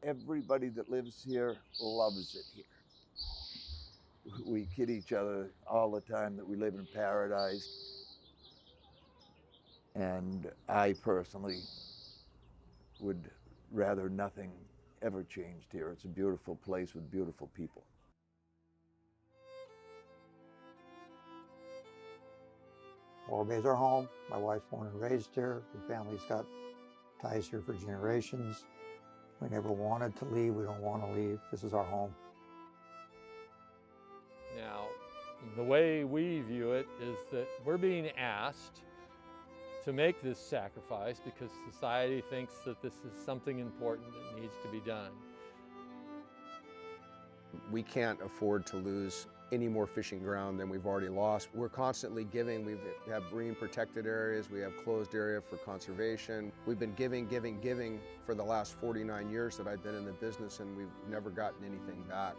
Everybody that lives here loves it here. We kid each other all the time that we live in paradise. And I personally would rather nothing ever changed here. It's a beautiful place with beautiful people. Morro Bay is our home. My wife's born and raised here. The family's got ties here for generations. We never wanted to leave. We don't want to leave. This is our home. Now, the way we view it is that we're being asked to make this sacrifice because society thinks that this is something important that needs to be done. We can't afford to lose any more fishing ground than we've already lost. We're constantly giving. We have marine protected areas. We have closed area for conservation. We've been giving for the last 49 years that I've been in the business, and we've never gotten anything back.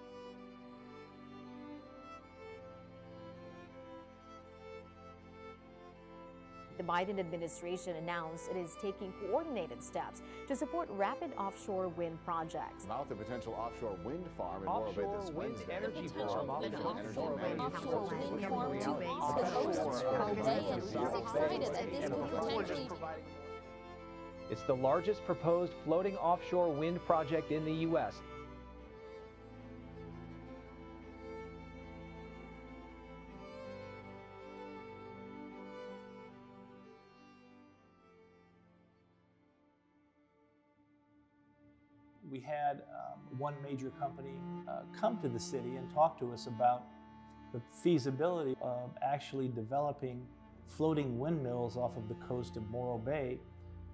The Biden administration announced it is taking coordinated steps to support rapid offshore wind projects. About the potential offshore wind farm in Morro Bay this Wednesday. Energy farm. offshore wind farm to base. The host is Morro Bay, and he's excited that this could potentially. It's the largest proposed floating offshore wind project in the U.S. We had one major company come to the city and talk to us about the feasibility of actually developing floating windmills off of the coast of Morro Bay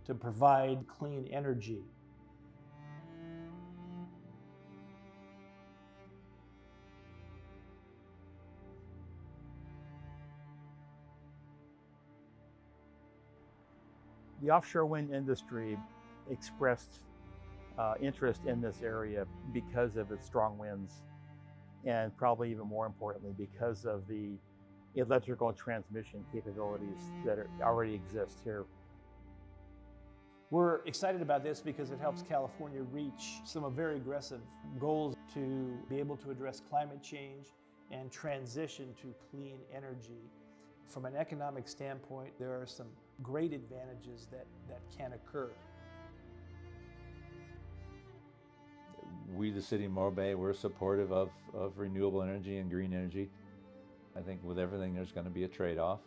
to provide clean energy. The offshore wind industry expressed interest in this area because of its strong winds, and probably even more importantly because of the electrical transmission capabilities that already exist here. We're excited about this because it helps California reach some very aggressive goals to be able to address climate change and transition to clean energy. From an economic standpoint, there are some great advantages that can occur. We, the city of Morro Bay, we're supportive of renewable energy and green energy. I think with everything, there's going to be a trade-off.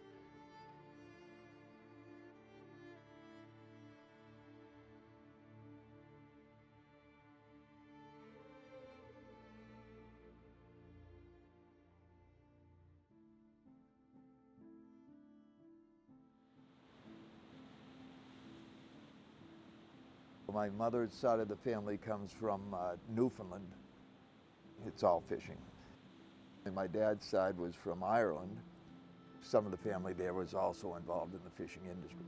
My mother's side of the family comes from Newfoundland. It's all fishing. And my dad's side was from Ireland. Some of the family there was also involved in the fishing industry.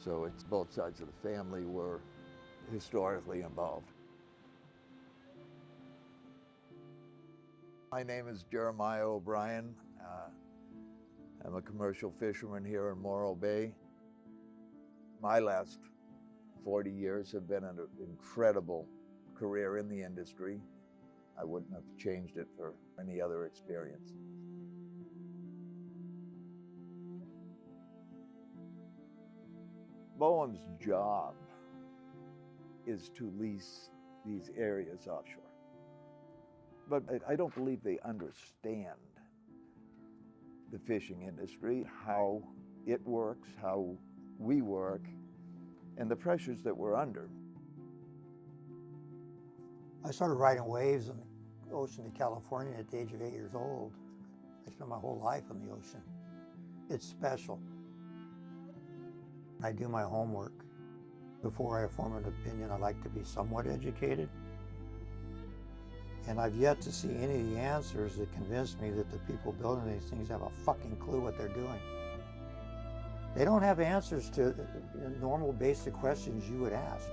So it's both sides of the family were historically involved. My name is Jeremiah O'Brien. I'm a commercial fisherman here in Morro Bay. My last 40 years have been an incredible career in the industry. I wouldn't have changed it for any other experience. BOEM's job is to lease these areas offshore. But I don't believe they understand the fishing industry, how it works, how we work, and the pressures that we're under. I started riding waves in the ocean of California at the age of 8 years old. I spent my whole life in the ocean. It's special. I do my homework. Before I form an opinion, I like to be somewhat educated. And I've yet to see any of the answers that convince me that the people building these things have a fucking clue what they're doing. They don't have answers to normal basic questions you would ask.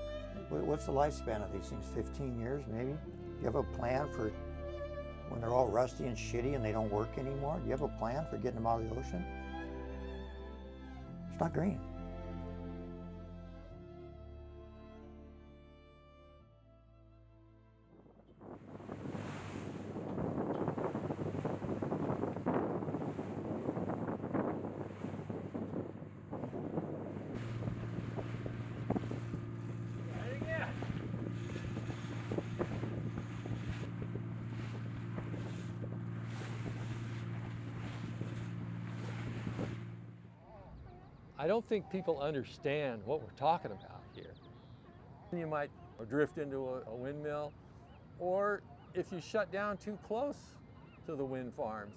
What's the lifespan of these things? 15 years, maybe? You have a plan for when they're all rusty and shitty and they don't work anymore? Do you have a plan for getting them out of the ocean? It's not green. I don't think people understand what we're talking about here. You might drift into a windmill, or if you shut down too close to the wind farms,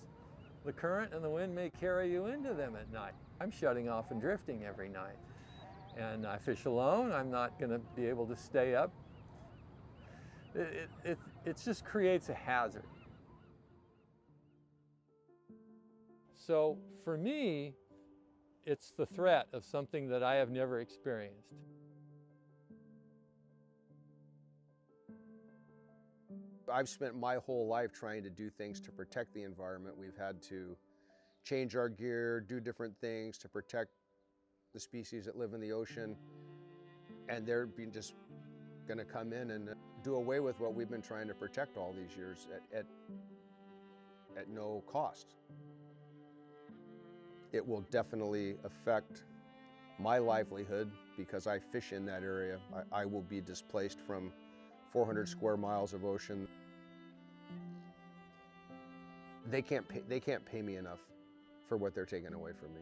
the current and the wind may carry you into them at night. I'm shutting off and drifting every night. And I fish alone, I'm not gonna be able to stay up. It just creates a hazard. So for me, it's the threat of something that I have never experienced. I've spent my whole life trying to do things to protect the environment. We've had to change our gear, do different things to protect the species that live in the ocean, and they're just going to come in and do away with what we've been trying to protect all these years at no cost. It will definitely affect my livelihood because I fish in that area. I will be displaced from 400 square miles of ocean. They can't pay me enough for what they're taking away from me.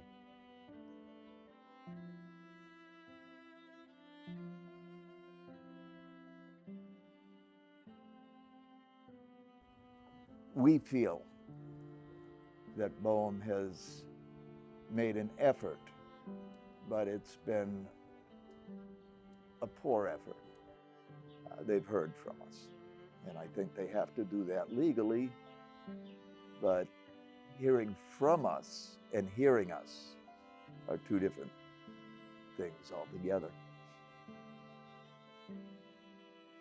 We feel that BOEM has made an effort, but it's been a poor effort. They've heard from us, and I think they have to do that legally, but hearing from us and hearing us are two different things altogether.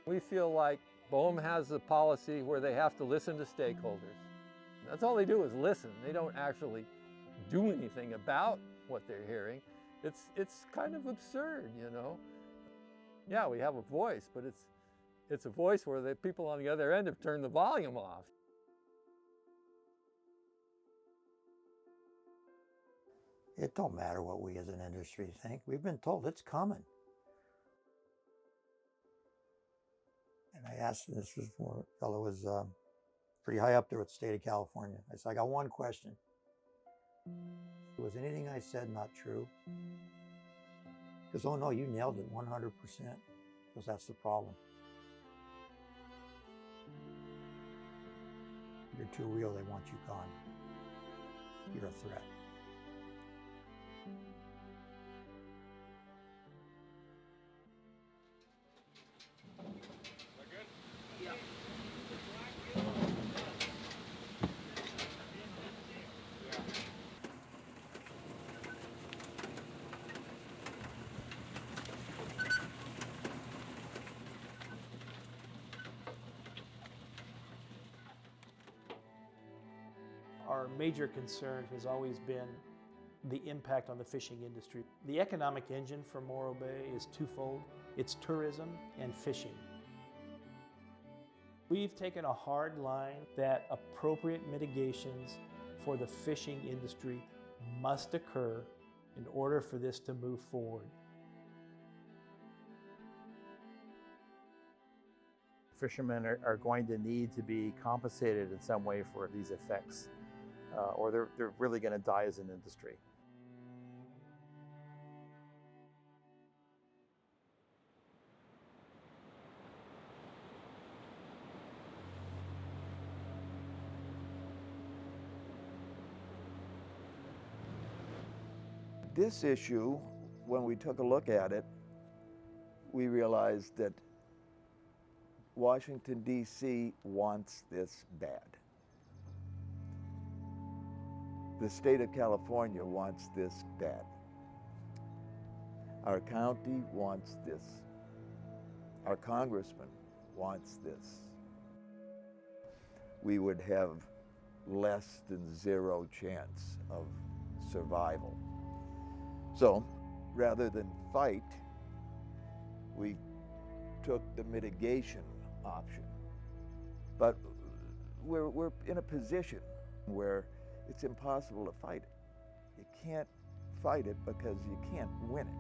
We feel like BOEM has a policy where they have to listen to stakeholders. That's all they do is listen. They don't actually do anything about what they're hearing. It's kind of absurd, you know. Yeah, we have a voice, but it's a voice where the people on the other end have turned the volume off. It don't matter what we as an industry think. We've been told it's coming. And I asked, this was for a fellow who was pretty high up there with the state of California. I said, I got one question. Was anything I said not true? Because, oh no, you nailed it 100%. Because that's the problem. You're too real, they want you gone. You're a threat. Our major concern has always been the impact on the fishing industry. The economic engine for Morro Bay is twofold. It's tourism and fishing. We've taken a hard line that appropriate mitigations for the fishing industry must occur in order for this to move forward. Fishermen are going to need to be compensated in some way for these effects, or they're really going to die as an industry. This issue, when we took a look at it, we realized that Washington, D.C. wants this bad. The state of California wants this bad. Our county wants this. Our congressman wants this. We would have less than zero chance of survival. So, rather than fight, we took the mitigation option. But we're in a position where it's impossible to fight it. You can't fight it because you can't win it.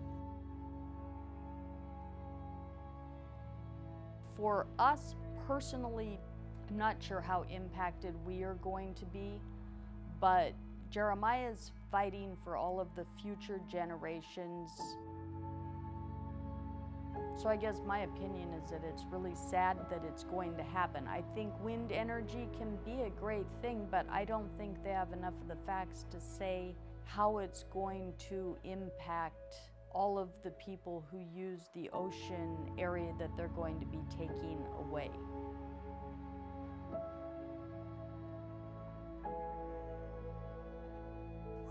For us personally, I'm not sure how impacted we are going to be, but Jeremiah's fighting for all of the future generations. So I guess my opinion is that it's really sad that it's going to happen. I think wind energy can be a great thing, but I don't think they have enough of the facts to say how it's going to impact all of the people who use the ocean area that they're going to be taking away.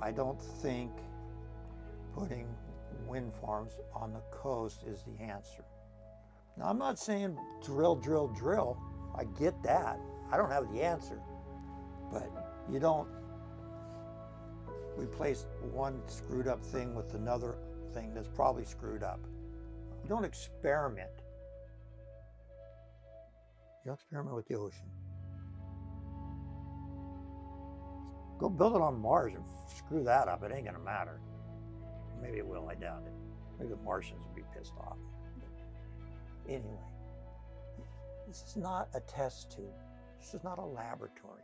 I don't think putting wind farms on the coast is the answer. Now, I'm not saying drill, drill, drill. I get that. I don't have the answer. But you don't replace one screwed up thing with another thing that's probably screwed up. You don't experiment. You don't experiment with the ocean. Go build it on Mars and screw that up. It ain't gonna matter. Maybe it will, I doubt it. Maybe the Martians will be pissed off. Anyway, this is not a test tube. This is not a laboratory.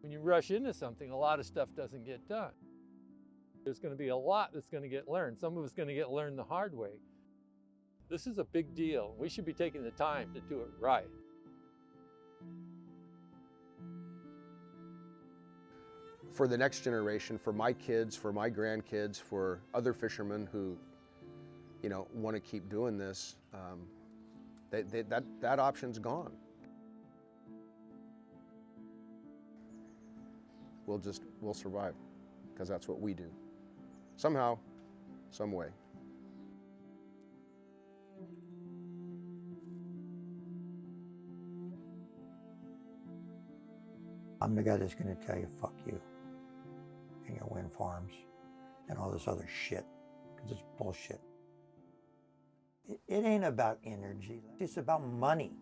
When you rush into something, a lot of stuff doesn't get done. There's going to be a lot that's going to get learned. Some of it's going to get learned the hard way. This is a big deal. We should be taking the time to do it right. For the next generation, for my kids, for my grandkids, for other fishermen who, you know, want to keep doing this, that option's gone. We'll survive, because that's what we do. Somehow, some way. I'm the guy that's going to tell you, fuck you and your wind farms and all this other shit, because it's bullshit. It ain't about energy. It's about money.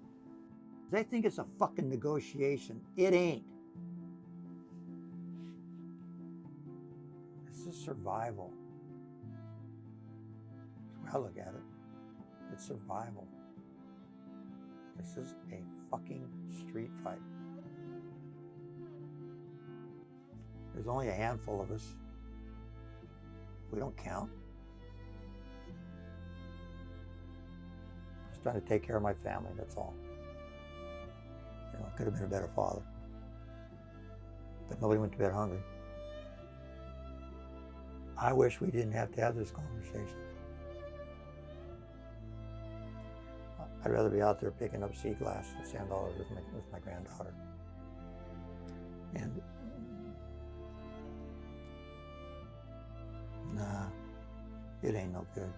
They think it's a fucking negotiation. It ain't. This is survival. That's the way I look at it. It's survival. This is a fucking street fight. There's only a handful of us. We don't count. Just trying to take care of my family, that's all. You know, I could have been a better father. But nobody went to bed hungry. I wish we didn't have to have this conversation. I'd rather be out there picking up sea glass and sand dollars with my granddaughter. And nah, it ain't no good.